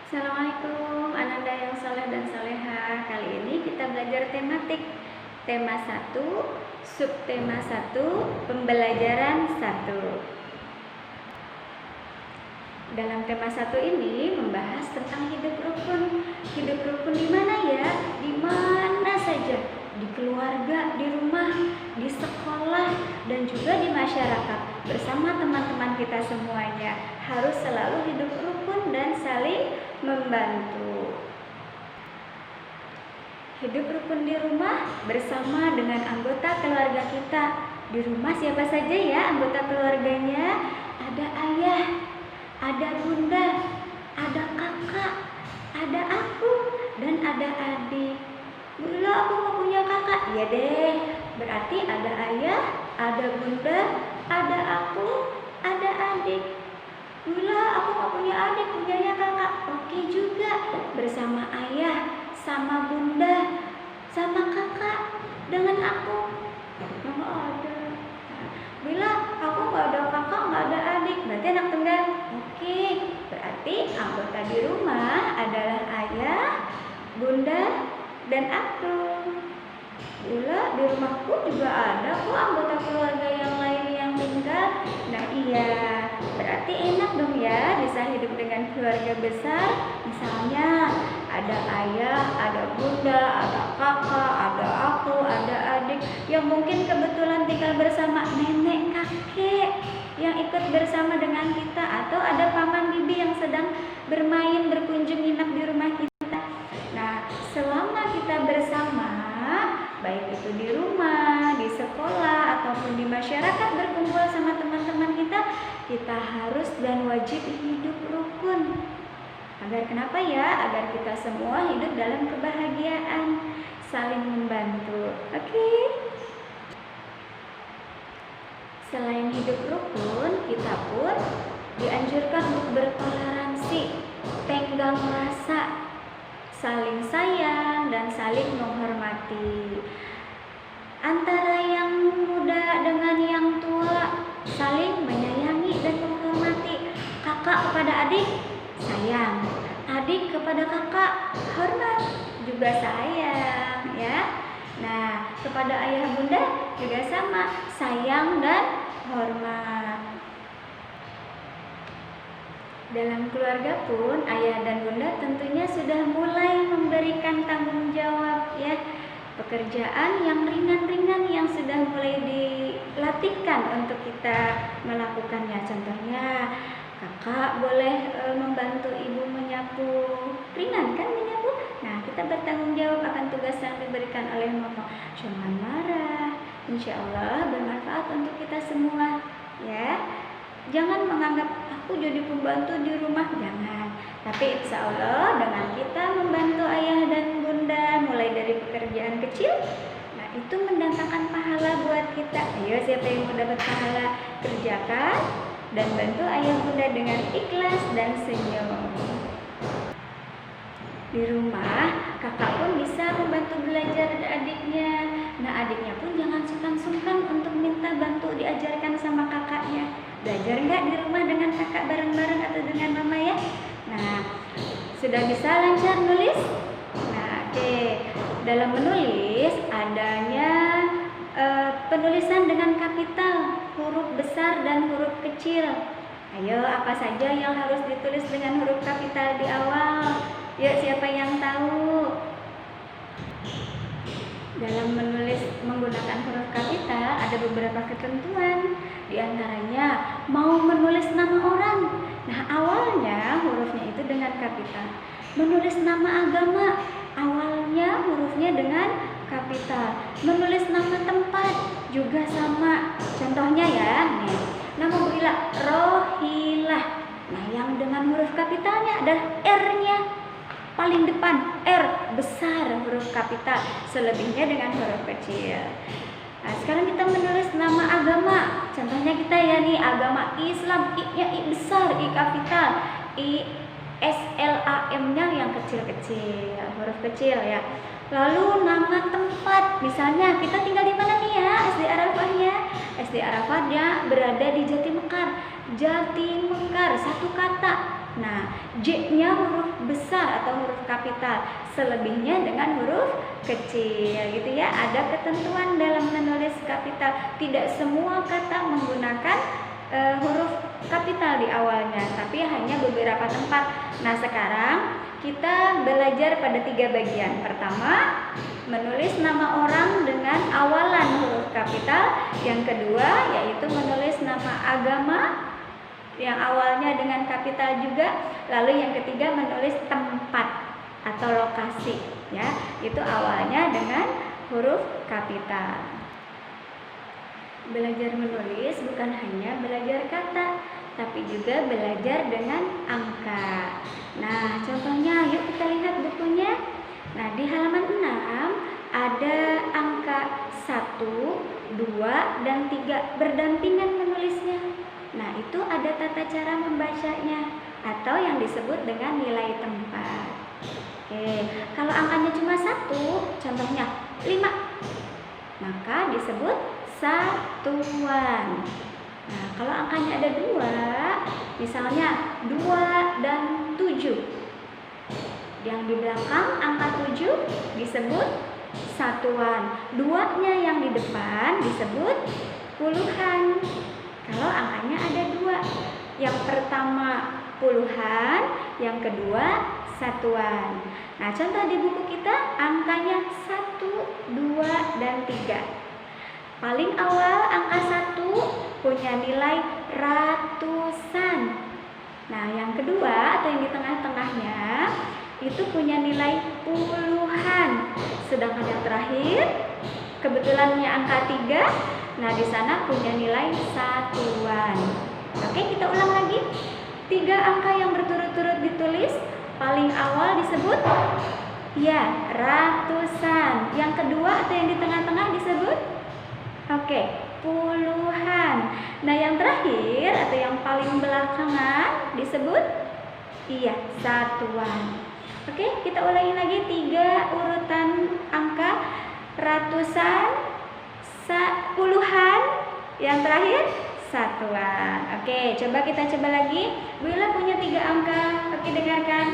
Assalamualaikum Ananda yang saleh dan saleha. Kali ini kita belajar tematik. Tema 1, subtema 1, pembelajaran 1. Dalam tema 1 ini membahas tentang hidup rukun. Hidup rukun di mana ya? Di mana saja. Di keluarga, di rumah, di sekolah, dan juga di masyarakat. Bersama teman-teman kita semuanya. Harus selalu hidup rukun dan saling membantu. Hidup rukun di rumah bersama dengan anggota keluarga kita. Di rumah siapa saja ya anggota keluarganya? Ada ayah, ada bunda, ada kakak, ada aku, dan ada adik. Bunda, aku gak punya kakak. Ya deh, berarti ada ayah, ada bunda, ada aku, ada adik. Bunda, aku gak punya adik, punyanya kakak. Oke juga, bersama ayah, sama bunda, sama kakak, dengan aku. Nggak ada. Bila aku gak ada kakak, gak ada adik, berarti anak tunggal. Oke, berarti anggota di rumah adalah ayah, bunda, dan aku. Bila di rumahku juga ada kok anggota keluarga yang lain yang tinggal. Nah iya, berarti enak dong ya bisa hidup dengan keluarga besar. Misalnya ada ayah, ada bunda, ada kakak, ada aku, ada adik yang mungkin kebetulan tinggal bersama nenek kakek yang ikut bersama dengan kita, atau ada paman bibi yang sedang bermain berkunjung nginap di rumah kita. Nah, selama kita bersama, baik itu di rumah, di sekolah, ataupun di masyarakat berkumpul sama teman-teman kita harus dan wajib hidup rukun. Agar kenapa ya? Agar kita semua hidup dalam kebahagiaan, saling membantu. Oke? Selain hidup rukun, kita pun dianjurkan untuk bertoleransi, tenggang rasa, saling sayang dan saling menghormati. Antara yang muda dengan yang tua, saling menyayangi dan menghormati. Kakak kepada adik, sayang. Adik kepada kakak, hormat, juga sayang, ya. Nah, kepada ayah bunda juga sama, sayang dan hormat. Dalam keluarga pun ayah dan bunda tentunya sudah mulai memberikan tanggung jawab ya. Pekerjaan yang ringan-ringan yang sudah mulai dilatihkan untuk kita melakukannya. Contohnya kakak boleh membantu ibu menyapu. Ringan kan menyapu? Nah, kita bertanggung jawab akan tugas yang diberikan oleh mama. Jangan marah. Insya Allah bermanfaat untuk kita semua ya. Jangan menganggap aku jadi pembantu di rumah, jangan. Tapi insya Allah dengan kita membantu ayah dan bunda mulai dari pekerjaan kecil, nah itu mendatangkan pahala buat kita. Ayo, siapa yang mau dapat pahala? Kerjakan dan bantu ayah bunda dengan ikhlas dan senyum. Di rumah, kakak pun bisa membantu belajar adiknya. Nah, adiknya pun jangan sungkan-sungkan untuk minta bantu diajarkan sama kakaknya. Belajar nggak di rumah dengan kakak bareng-bareng atau dengan mama ya? Nah, sudah bisa lancar nulis? Nah, oke. Dalam menulis adanya penulisan dengan kapital, huruf besar dan huruf kecil. Ayo, apa saja yang harus ditulis dengan huruf kapital di awal? Yuk, siapa yang tahu? Dalam menulis menggunakan huruf kapital ada beberapa ketentuan. Di antaranya mau menulis nama orang. Nah, awalnya hurufnya itu dengan kapital. Menulis nama agama, awalnya hurufnya dengan kapital. Menulis nama tempat juga sama. Contohnya ya, nih, nama Bu Ila, Rohilah. Nah, yang dengan huruf kapitalnya adalah R-nya. Paling depan R besar huruf kapital, selebihnya dengan huruf kecil. Nah, sekarang kita menulis nama agama. Contohnya kita ya nih, agama Islam, I-nya I besar, I kapital, ISLAM-nya yang kecil-kecil, huruf kecil ya. Lalu nama tempat, misalnya kita tinggal di mana nih ya, SD Arafahnya. SD Arafahnya berada di Jatimekar. Jatimekar, satu kata. Nah, J-nya huruf besar atau huruf kapital, selebihnya dengan huruf kecil gitu ya. Ada ketentuan dalam menulis kapital. Tidak semua kata menggunakan huruf kapital di awalnya, tapi hanya beberapa tempat. Nah, sekarang kita belajar pada 3 bagian. Pertama, menulis nama orang dengan awalan huruf kapital. Yang kedua, yaitu menulis nama agama yang awalnya dengan kapital juga. Lalu yang ketiga, menulis tempat atau lokasi ya, itu awalnya dengan huruf kapital. Belajar menulis bukan hanya belajar kata, tapi juga belajar dengan angka. Nah, contohnya yuk kita lihat bukunya. Nah, di halaman 6 ada angka 1, 2, dan 3 berdampingan menulisnya. Nah, itu ada tata cara membacanya atau yang disebut dengan nilai tempat. Oke, kalau angkanya cuma 1, contohnya 5, maka disebut satuan. Nah, kalau angkanya ada 2, misalnya 2 dan 7. Yang di belakang angka 7 disebut satuan. 2-nya yang di depan disebut puluhan. Kalau angkanya ada 2, yang pertama puluhan, yang kedua satuan. Nah, contoh di buku kita angkanya 1, 2, dan 3. Paling awal angka 1 punya nilai ratusan. Nah, yang kedua atau yang di tengah-tengahnya itu punya nilai puluhan. Sedangkan yang terakhir kebetulannya angka 3. Nah, di sana punya nilai satuan. Oke, kita ulang lagi. 3 angka yang berturut-turut ditulis, paling awal disebut ya, ratusan. Yang kedua atau yang di tengah-tengah disebut puluhan. Nah, yang terakhir atau yang paling belakangan disebut satuan. Oke, kita ulangi lagi 3 urutan angka, ratusan, puluhan, yang terakhir satuan. Oke, coba lagi. Bu Ila punya 3 angka. Oke, dengarkan.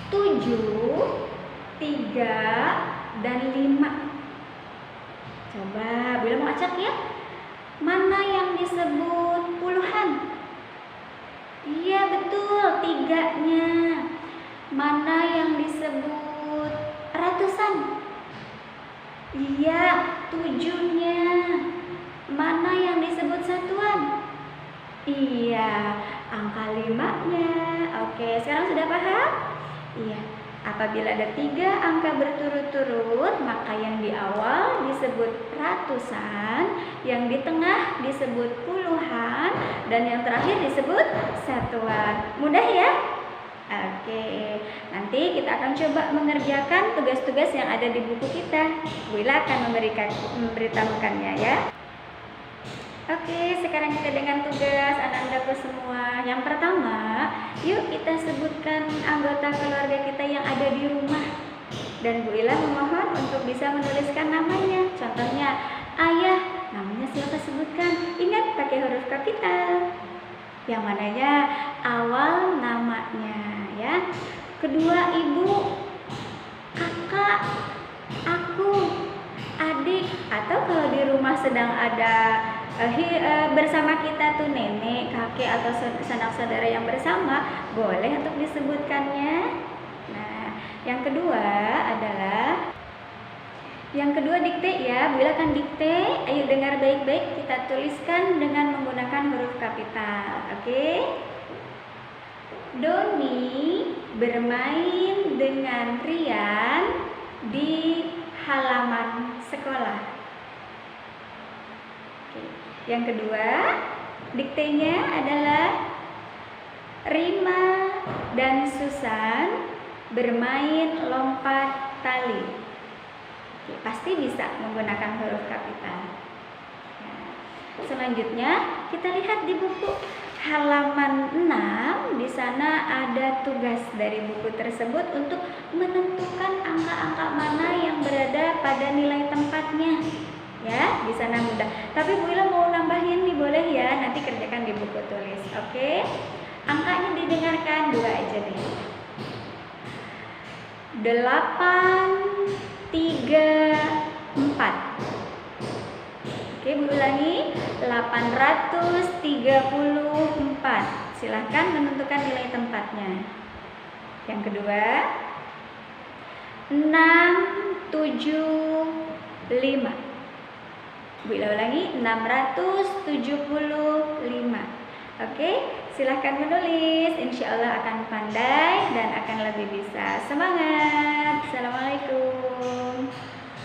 7, 3, dan 5. Coba Bu Ila mau acak ya. Mana yang disebut puluhan? Iya, betul, 3-nya. Mana yang disebut ratusan? Iya, 7-nya. Mana yang disebut satuan? Iya, angka 5-nya. Oke, sekarang sudah paham? Iya, apabila ada 3 angka berturut-turut, maka yang di awal disebut ratusan, yang di tengah disebut puluhan, dan yang terakhir disebut satuan. Mudah ya? Oke, nanti kita akan coba mengerjakan tugas-tugas yang ada di buku kita. Bu Ila akan memberitahukannya ya. Oke, sekarang kita dengan tugas anak-anakku semua. Yang pertama, yuk kita sebutkan anggota keluarga kita yang ada di rumah. Dan Bu Ila memohon untuk bisa menuliskan namanya. Contohnya, ayah, namanya siapa sebutkan? Ingat pakai huruf kapital. Yang mananya awal namanya ya. Kedua, ibu, kakak, aku, adik, atau kalau di rumah sedang ada bersama kita tuh nenek, kakek, atau sanak saudara yang bersama, boleh untuk disebutkannya. Nah, yang kedua dikte ya. Bu Ila akan dikte. Ayo dengar baik-baik, kita tuliskan dengan menggunakan huruf kapital. Oke? Doni bermain dengan Rian di halaman sekolah. Oke. Yang kedua, diktenya adalah Rima dan Susan bermain lompat tali. Oke, pasti bisa menggunakan huruf kapital. Nah, selanjutnya kita lihat di buku halaman 6. Di sana ada tugas dari buku tersebut untuk menentukan angka-angka mana yang berada pada nilai tempatnya. Ya, di sana mudah. Tapi Bu Ila mau nambahin nih, boleh ya? Nanti kerjakan di buku tulis. Oke. Angkanya didengarkan, 2 aja deh. 8, 3, 4. Oke, Bu ulangi. 834. Silahkan menentukan nilai tempatnya. Yang kedua, 675. Bu ulangi, 675. Oke, silahkan menulis. Insya Allah akan pandai dan akan lebih bisa. Semangat. Assalamualaikum.